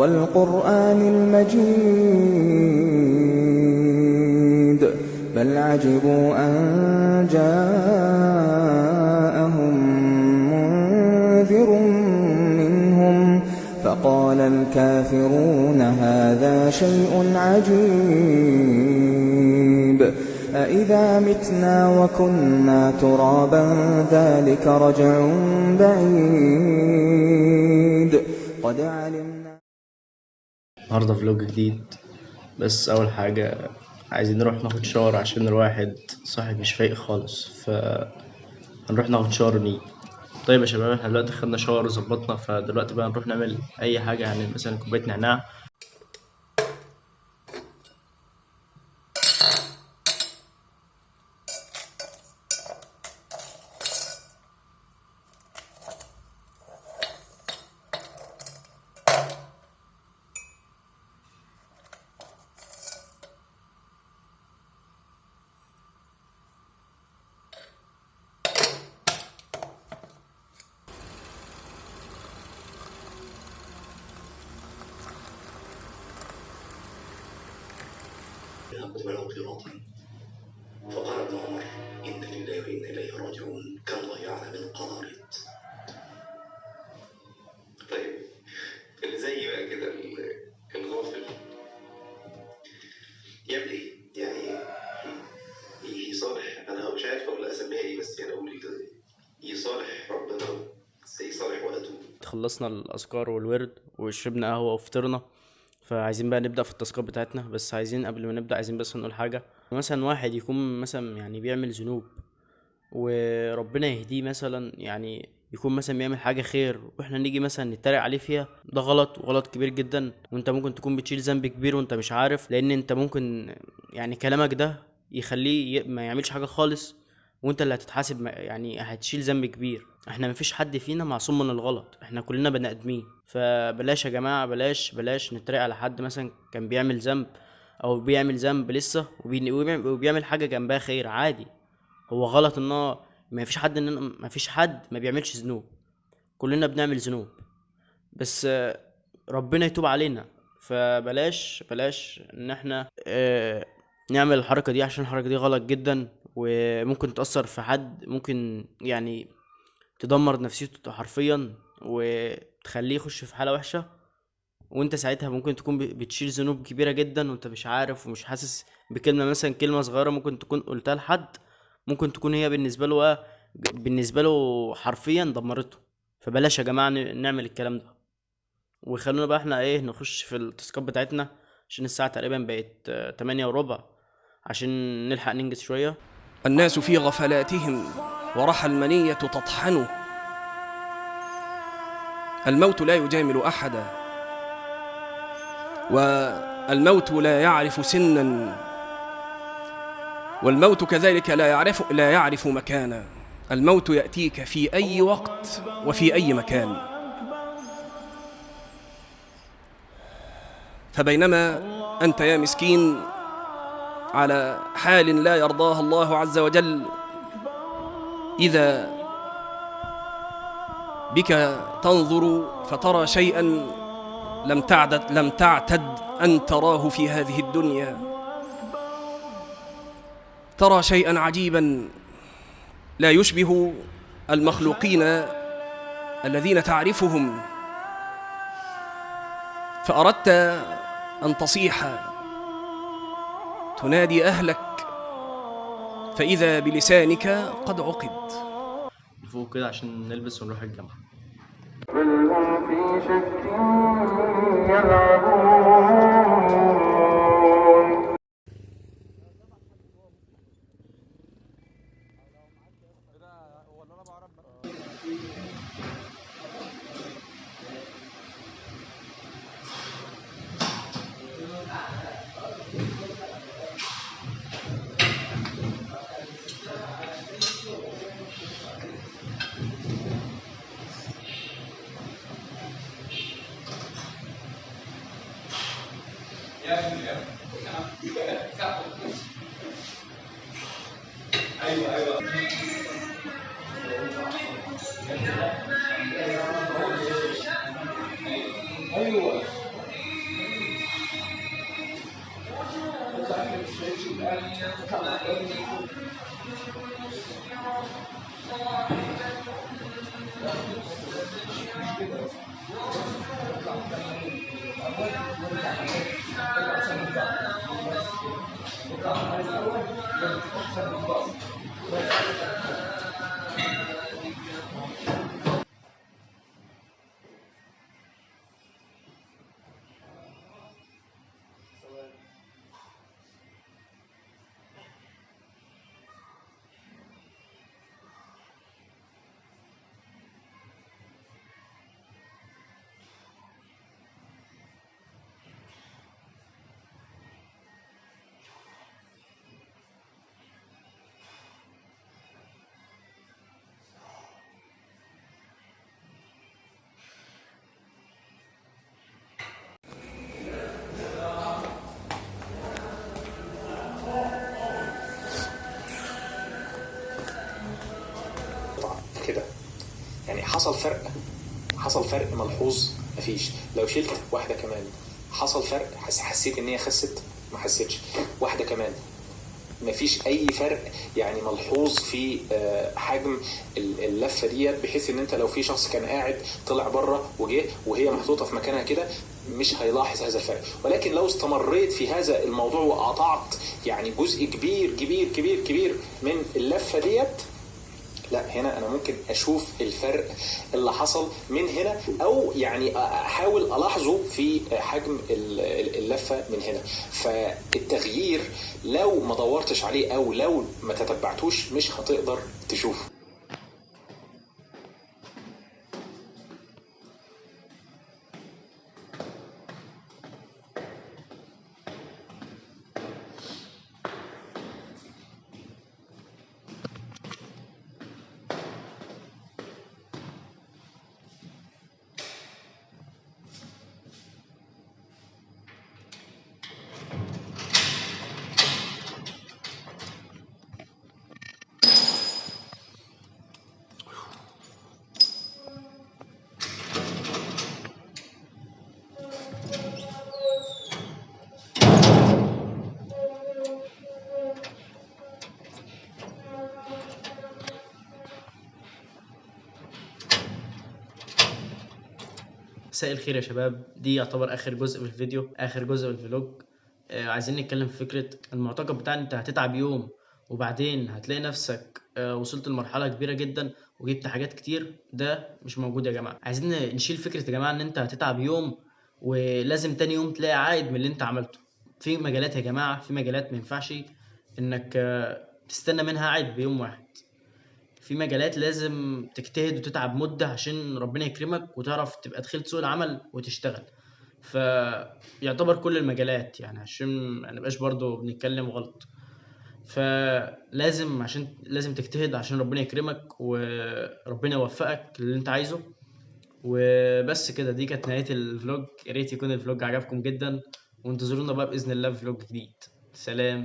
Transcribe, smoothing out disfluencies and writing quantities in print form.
والقرآن المجيد بل عجبوا أن جاءهم منذر منهم فقال الكافرون هذا شيء عجيب أإذا متنا وكنا ترابا ذلك رجع بعيد قد علمنا. النهارده فلوج جديد، بس اول حاجه عايزين نروح ناخد شاور عشان الواحد صاحب مش فايق خالص، فهنروح ناخد شاور ونيجي. طيب يا شباب، احنا دلوقتي خدنا شاور وظبطنا، فدلوقتي بقى نروح نعمل اي حاجه، يعني مثلا كوبايه نعناع. أقبل قراطا فقال ابن عمر إن لله وإنا إليه راجعون كم ضيعنا من قراريط. طيب اللي زي بقى كده الغافل يعمل إيه؟ يعني يصالح، أنا مش عارف أقول أسميها إيه، بس يعني أقول يصالح ربنا سيصالح وقته. خلصنا الاذكار والورد وشربنا قهوه وفطرنا، فعايزين بقى نبدا في التاسكات بتاعتنا. بس عايزين قبل ما نبدا عايزين بس نقول حاجه. مثلا واحد يكون مثلا يعني بيعمل ذنوب وربنا يهديه، مثلا يعني يكون مثلا بيعمل حاجه خير واحنا نيجي مثلا نتريق عليه فيها، ده غلط وغلط كبير جدا. وانت ممكن تكون بتشيل ذنب كبير وانت مش عارف، لان انت ممكن يعني كلامك ده يخليه ما يعملش حاجه خالص، وانت اللي هتتحاسب، يعني هتشيل ذنب كبير. احنا مفيش حد فينا معصوم من الغلط، احنا كلنا بني ادمين. فبلاش يا جماعه، بلاش نتريق على حد مثلا كان بيعمل ذنب او بيعمل ذنب لسه وبيعمل حاجه جنبها خير عادي. هو غلط ان ما فيش حد ما بيعملش ذنوب، كلنا بنعمل ذنوب، بس ربنا يتوب علينا. فبلاش ان احنا نعمل الحركه دي، عشان الحركه دي غلط جدا وممكن تأثر في حد، ممكن يعني تدمر نفسيته حرفيا وتخليه يخش في حالة وحشة. وانت ساعتها ممكن تكون بتشيل ذنوب كبيرة جدا وانت مش عارف ومش حاسس بكلمة، مثلا كلمة صغيرة ممكن تكون قلتها لحد، ممكن تكون هي بالنسبة له حرفيا دمرته. فبلاش يا جماعة نعمل الكلام ده. وخلونا بقى احنا نخش في التاسكات بتاعتنا، عشان الساعة تقريبا بقت 8:15 عشان نلحق ننجز شوية. الناس في غفلاتهم ورحى المنية تطحن، الموت لا يجامل أحدا، والموت لا يعرف سنا، والموت كذلك لا يعرف مكانا. الموت يأتيك في أي وقت وفي أي مكان. فبينما أنت يا مسكين على حال لا يرضاها الله عز وجل، إذا بك تنظر فترى شيئا لم تعتد أن تراه في هذه الدنيا، ترى شيئا عجيبا لا يشبه المخلوقين الذين تعرفهم، فأردت أن تصيح تنادي أهلك، فإذا بلسانك قد عقد. فوق كده عشان نلبس ونروح الجامعة. بل هم في شك يلعبون. ايوه كده يعني حصل فرق ملحوظ؟ مفيش. لو شلت واحده كمان حصل فرق؟ حسيت ان هي خست؟ ما حسيتش. واحده كمان مفيش اي فرق يعني ملحوظ في حجم اللفه ديت، بحيث ان انت لو في شخص كان قاعد طلع بره وجه وهي محطوطه في مكانها كده مش هيلاحظ هذا الفرق. ولكن لو استمريت في هذا الموضوع وقطعت يعني جزء كبير كبير كبير كبير من اللفه ديت، لا هنا انا ممكن اشوف الفرق اللي حصل من هنا، او يعني احاول الاحظه في حجم اللفه من هنا. فالتغيير لو ما دورتش عليه او لو ما تتبعتوش مش هتقدر تشوفه. مساء الخير يا شباب، دي يعتبر اخر جزء في الفيديو، اخر جزء في الفلوج. عايزين نتكلم في فكرة المعتقد بتاع انت هتتعب يوم وبعدين هتلاقي نفسك وصلت لمرحلة كبيرة جدا وجبت حاجات كتير. ده مش موجود يا جماعة. عايزين نشيل فكرة يا جماعة ان انت هتتعب يوم ولازم تاني يوم تلاقي عائد من اللي انت عملته. في مجالات يا جماعة، في مجالات ما ينفعش انك تستنى منها عائد بيوم واحد. في مجالات لازم تجتهد وتتعب مدة عشان ربنا يكرمك وتعرف تبقى دخلت سوق العمل وتشتغل. فيعتبر كل المجالات يعني عشان ما نبقاش برضو بنتكلم غلط. لازم تجتهد عشان ربنا يكرمك وربنا يوفقك للي انت عايزه. وبس كده، دي كانت نهاية الفلوج. يا ريت يكون الفلوج عجبكم جدا، وانتظرونا بقى بإذن الله في فلوج جديد. سلام.